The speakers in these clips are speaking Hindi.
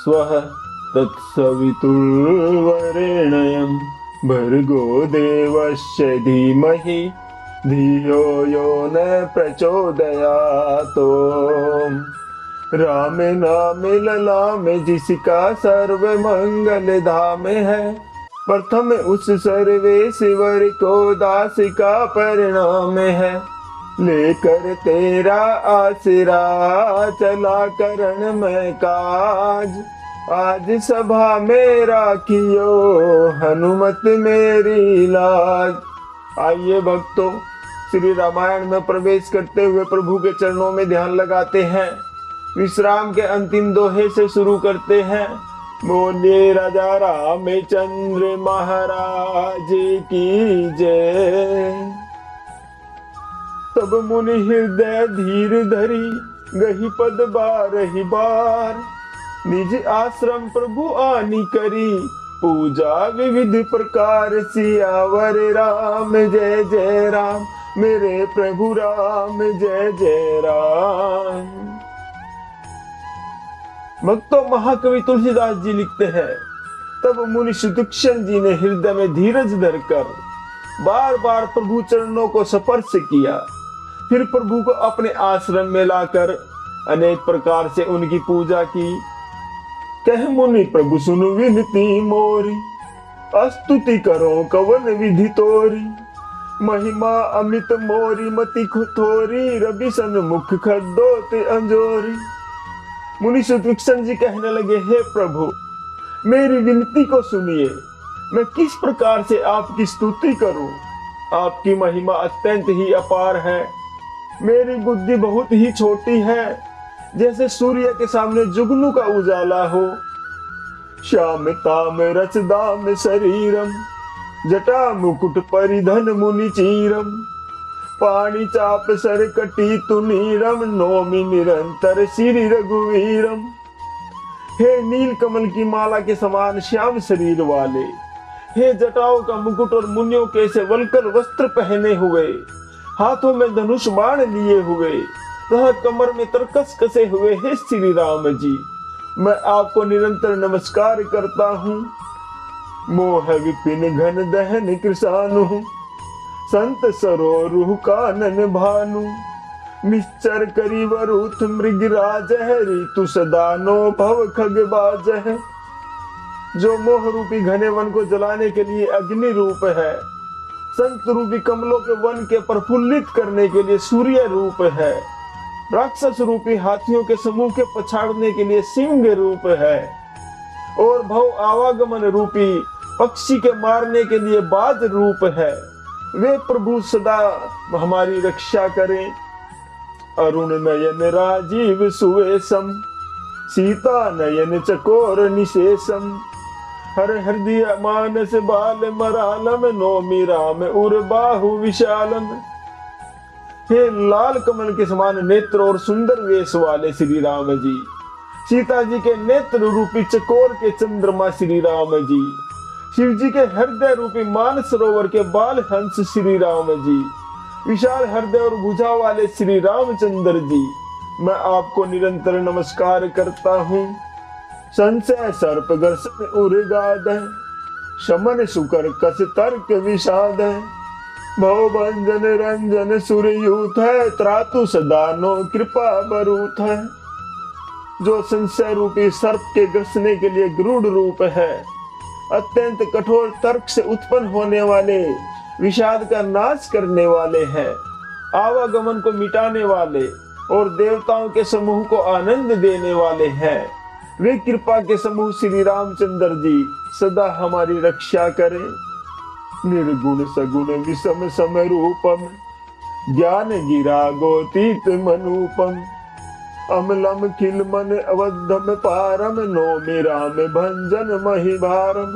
स्वः तत्सवितुर्वरेण्यं भर्गो देवस्य धीमहि धियो यो न प्रचोदयात्। राम नाम ललाम जिसका सर्व मंगल धाम है, प्रथम उस सर्वेश्वर को दास का परिणाम है। लेकर तेरा आसरा चला करण में काज, आज सभा में राखियो हनुमत मेरी लाज। आइए भक्तों, श्री रामायण में प्रवेश करते हुए प्रभु के चरणों में ध्यान लगाते हैं। विश्राम के अंतिम दोहे से शुरू करते हैं। बोलिए राजा रामचंद्र महाराज की जय। तब मुनि हृदय धीर धरी गही पद बारहि बार, निज आश्रम प्रभु आनी करी पूजा विविध प्रकार। सियावर राम जय जय राम, मेरे प्रभु राम जय जय राम। भक्तों, महाकवि तुलसीदास जी लिखते हैं, तब मुनि सुदक्षण जी ने हृदय में धीरज धरकर बार बार प्रभु चरणों को स्पर्श किया, फिर प्रभु को अपने आश्रम में लाकर अनेक प्रकार से उनकी पूजा की। कह मुनि प्रभु सुन विनती मोरी, स्तुति करो कवन विधि तोरी। महिमा अमित मोरी मति थोरी, रवि सन्मुख खद्दोत अंजोरी। मुनि सुदक्षण जी कहने लगे, हे प्रभु मेरी विनती को सुनिए, मैं किस प्रकार से आपकी स्तुति करूं। आपकी महिमा अत्यंत ही अपार है। मेरी बुद्धि बहुत ही छोटी है, जैसे सूर्य के सामने जुगनू का उजाला हो। श्याम ताम रसदाम शरीरम, जटा मुकुट परिधन मुनि चीरम। पाणी चाप सर कटी तुनीरम, नौमि निरंतर श्री रघुवीरम। हे नील कमल की माला के समान श्याम शरीर वाले, हे जटाओं का मुकुट और मुनियों के से वल्कल वस्त्र पहने हुए, हाथों में धनुष बाण लिए हुए, तथा कमर में तरकस कसे हुए, हे श्री राम जी, मैं आपको निरंतर नमस्कार करता हूँ। मोह विपिन घन दहन कृषानु, संत सरोरुह कानन भानु। निश्चर करी वरुथ मृगराज है, ऋतु सदानो भव खगबाज है। जो मोह रूपी घने वन को जलाने के लिए अग्नि रूप है, संत रूपी कमलों के वन के प्रफुल्लित करने के लिए सूर्य रूप है, राक्षस रूपी हाथियों के समूह के पछाड़ने के लिए सिंह रूप है, और भव आवागमन रूपी पक्षी के मारने के लिए बाज रूप है। वे प्रभु सदा हमारी रक्षा करें। अरुण नयन राजीव सुवेशम, सीता नयन चकोर निशेषम। हर हृदय मानस बाल मरालम, नौमि राम उर बाहु विशालम। हे लाल कमल के समान नेत्र और सुंदर वेश वाले श्री राम जी, सीता जी के नेत्र रूपी चकोर के चंद्रमा श्री राम जी, शिव जी के हृदय रूपी मान सरोवर के बाल हंस श्री राम जी, विशाल हृदय और भुजा वाले श्री रामचंद्र जी, मैं आपको निरंतर नमस्कार करता हूँ। संशय सर्प गर्सन उर्गाद, शमन सुकर कस तर्क विषाद। भव भंजन रंजन सुरयूथ है, त्रातु सदानो कृपा बरूथ है। जो संशय रूपी सर्प के ग्रसने के लिए गरुड़ रूप है, अत्यंत कठोर तर्क से उत्पन्न होने वाले, विषाद का नाश करने वाले हैं, आवागमन को मिटाने वाले और देवताओं के समूह को आनंद देने वाले हैं। वे कृपा के समूह श्री रामचंद्र जी सदा हमारी रक्षा करें। निर्गुण सगुण विषम समरूपम, ज्ञान गिरा गोतीत मनूपम। अमलम खिलमन अवधम पारम, नौमि राम भंजन महिभारम।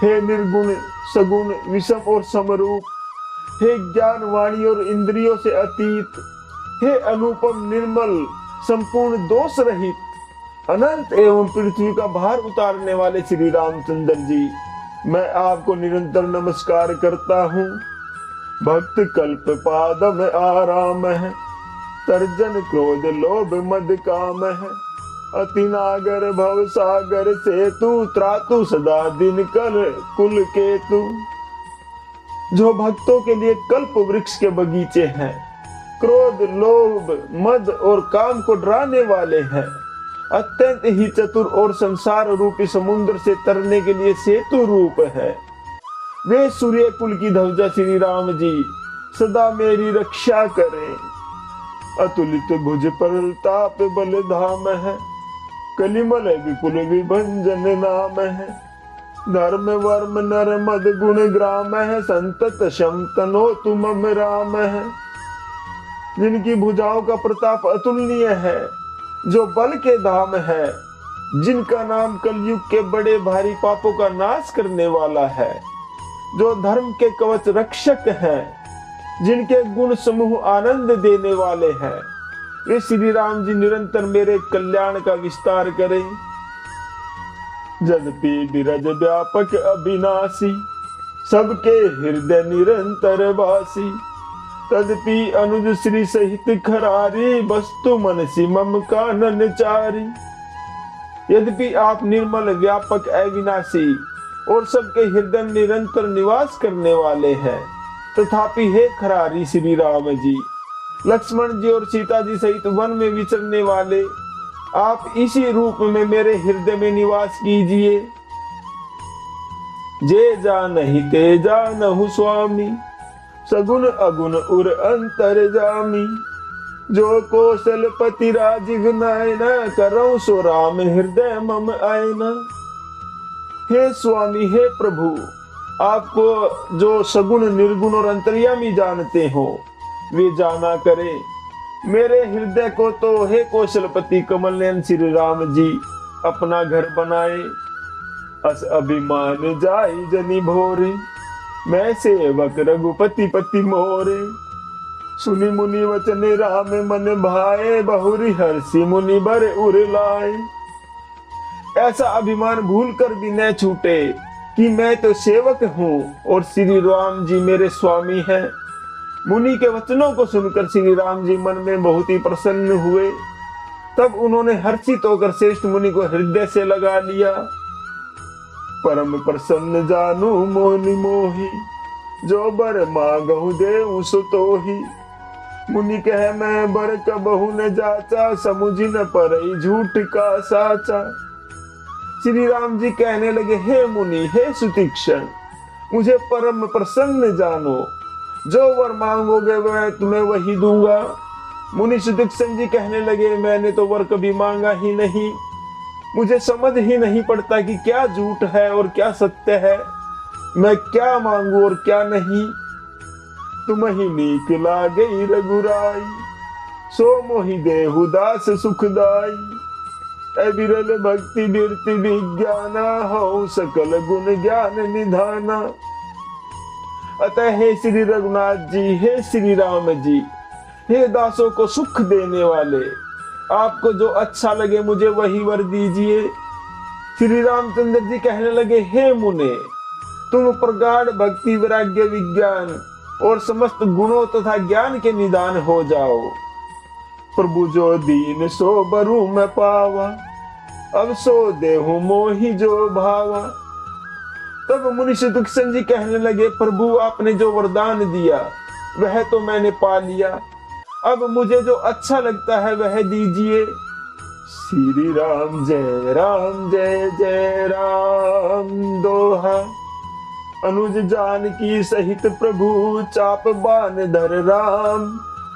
हे निर्गुण सगुण विषम और समरूप, हे ज्ञान वाणी और इंद्रियों से अतीत, हे अनुपम निर्मल संपूर्ण दोष रहित, अनंत एवं पृथ्वी का भार उतारने वाले श्री रामचंद्र जी, मैं आपको निरंतर नमस्कार करता हूँ। भक्त कल्प पादम आराम है, तर्जन क्रोध लोभ मद काम है। अति नागर भव सागर से तू त्रातु सदा दिन कर कुल के तू। जो भक्तों के लिए कल्प वृक्ष के बगीचे हैं, क्रोध लोभ मद और काम को डराने वाले हैं, अत्यंत ही चतुर और संसार रूपी समुद्र से तरने के लिए सेतु रूप है। वे सूर्य कुल की ध्वजा श्री राम जी सदा मेरी रक्षा करें। अतुलित भुज प्रताप बल धाम है, कलिमल विपुल विभंजन नाम है। धर्म वर्म नर मद गुण ग्राम है, संतत शम तनो तुम राम है। जिनकी भुजाओं का प्रताप अतुलनीय है, जो बल के धाम है, जिनका नाम कलयुग के बड़े भारी पापों का नाश करने वाला है, जो धर्म के कवच रक्षक हैं, जिनके गुण समूह आनंद देने वाले हैं, वे श्री राम जी निरंतर मेरे कल्याण का विस्तार करें। जदपि बिरज व्यापक अविनाशी, सबके हृदय निरंतर वासी। तदपि अनुज श्री सहित खरारी, वस्तु मनसी मम कानन चारी। यद्यपि आप निर्मल व्यापक अविनाशी और सबके हृदय में निरंतर निवास करने वाले हैं, तथापि हे खरारी श्री राम जी, लक्ष्मण जी और सीता जी सहित वन में विचरने वाले, आप इसी रूप में मेरे हृदय में निवास कीजिए। जे जानहि ते जानहु स्वामी, सगुण अगुण उर अंतर जामी। जो कौशलपति राजीव नयन, करऊं सो राम हृदय मम आयना। हे स्वामी हे प्रभु, आपको जो सगुण निर्गुण और अंतर्यामी जानते हो, वे जाना करे। मेरे हृदय को तो हे कौशलपति कमल नयन श्री राम जी अपना घर बनाए। अस अभिमान जाई जनि भोरे, मैं सेवक रघुपति पति मोरे। सुनि मुनि वचन राम मन भाए, बहुरी हर्षि मुनि बर उर लाए। ऐसा अभिमान भूल कर भी न छूटे कि मैं तो सेवक हूँ और श्री राम जी मेरे स्वामी हैं। मुनि के वचनों को सुनकर श्री राम जी मन में बहुत ही प्रसन्न हुए। तब उन्होंने हर्षित होकर श्रेष्ठ मुनि को हृदय से लगा लिया। परम प्रसन्न जानू मोनि मोहि, जो बर मांगहु देउ सो तोहि। मुनि कहे मैं बर कबहु न जाचा, समुझि न परई झूठ का साचा। श्री राम जी कहने लगे, हे मुनि हे सुतीक्षण, मुझे परम प्रसन्न जानो। जो वर मांगोगे मैं तुम्हें वही दूंगा। मुनि सुतीक्षण जी कहने लगे, मैंने तो वर कभी मांगा ही नहीं। मुझे समझ ही नहीं पड़ता कि क्या झूठ है और क्या सत्य है। मैं क्या मांगू और क्या नहीं। तुम ही नीक लागे रघुराई, सो मोहि देहु दास सुखदाई। अविरल भक्ति बिरति विज्ञाना, हो सकल गुण ज्ञान निधाना। अतः हे श्री रघुनाथ जी, हे श्री राम जी, हे दासों को सुख देने वाले, आपको जो अच्छा लगे मुझे वही वर दीजिए। श्री रामचंद्र जी कहने लगे, हे मुने, तुम प्रगाढ़ भक्ति वैराग्य विज्ञान और समस्त गुणों तथा ज्ञान के निदान हो जाओ। प्रभु जो दीन सो बरु मैं पावा, अब सो देहु मोहि जो भावा। तब मुनि सुतीक्षण जी कहने लगे, प्रभु आपने जो वरदान दिया वह तो मैंने पा लिया, अब मुझे जो अच्छा लगता है वह दीजिए। श्री राम जय जय राम दोहा। अनुज जानकी सहित प्रभु चाप बान धर राम।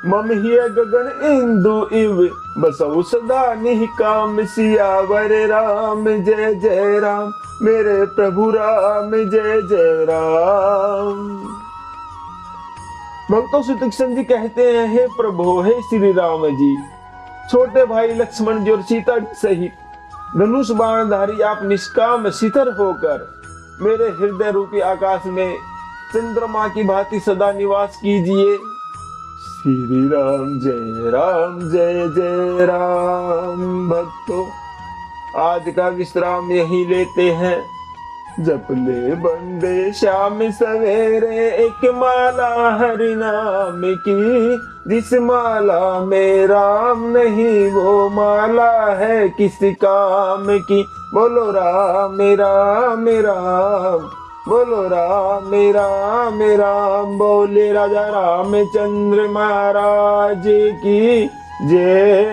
मम हिय गगन इंदु इव बसौ सदा निहि काम। सियावर राम जय राम, मेरे प्रभु राम जय राम। भक्तों सुतीक्षण जी कहते हैं, हे प्रभु हे श्री राम जी, छोटे भाई लक्ष्मण जी और सीता जी सहित धनुष बाणधारी आप निष्काम शिथिर होकर मेरे हृदय रूपी आकाश में चंद्रमा की भांति सदा निवास कीजिए। श्री राम जय राम। भक्तों, आज का विश्राम यही लेते हैं। जप ले बंदे शाम सवेरे एक माला हरि नाम की, जिस माला में राम नहीं वो माला है किसी काम की। बोलो राम राम राम, बोलो राम राम राम, बोले राजा रामचंद्र महाराज की जय।